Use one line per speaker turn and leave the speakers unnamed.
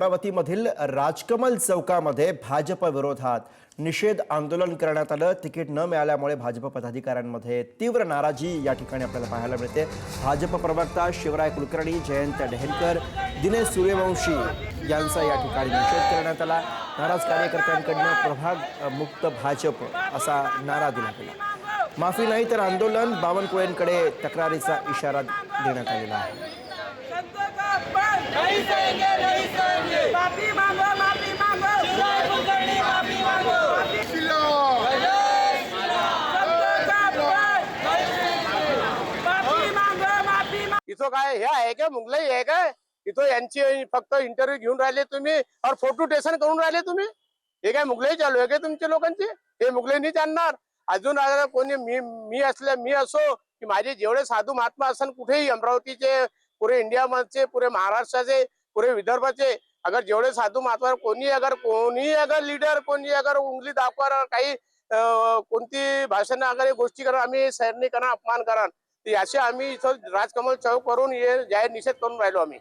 अमरावतीमधील राजकमल चौकामध्ये भाजप विरोधात निषेध आंदोलन करण्यात आलं। तिकीट न मिळाल्यामुळे भाजप पदाधिकाऱ्यांमध्ये तीव्र नाराजी या ठिकाणी आपल्याला पाहायला मिळते। भाजप प्रवक्ता शिवराय कुलकर्णी, जयंत ढेलकर, दिनेश सूर्यवंशी यांचा या ठिकाणी निषेध करण्यात आला। नाराज कार्यकर्त्यांकडून प्रभाग मुक्त भाजप असा नारा दिला गेला। माफी नाही तर आंदोलन, बावनकुळेंकडे तक्रारीचा इशारा देण्यात आलेला आहे।
नहीं सहेंगे, नहीं सहेंगे। माफी मांगो, माफी मांगो। शिवराय कुलकर्णी माफी मांगो। माफी मांगो, माफी मांगो।
इथं काय हे आहे का मुंगलाई आहे का? इथं यांची फक्त इंटरव्ह्यू घेऊन राहिले तुम्ही और फोटो टेशन करून राहिले तुम्ही। हे काय मुंगलाई चालू आहे का तुमच्या लोकांची? हे मुंगलाई नाही जाणणार। अजून अगर कोणी मी असो की माझे जेवढे साधू महात्मा असन कुठेही अमरावतीचे, पूरे इंडिया मध्ये, पूरे महाराष्ट्राचे, पूरे विदर्भाचे, अगर जेवढे साधू महात्मा कोणी अगर लीडर कोणी अगर उंगली दाखवा काही कोणती भाषण अगर गोष्टी करा, आम्ही सैनिकांना अपमान करा, असे आम्ही इथं राजकमल चौक करून जाहीर निषेध करून राहिलो आम्ही।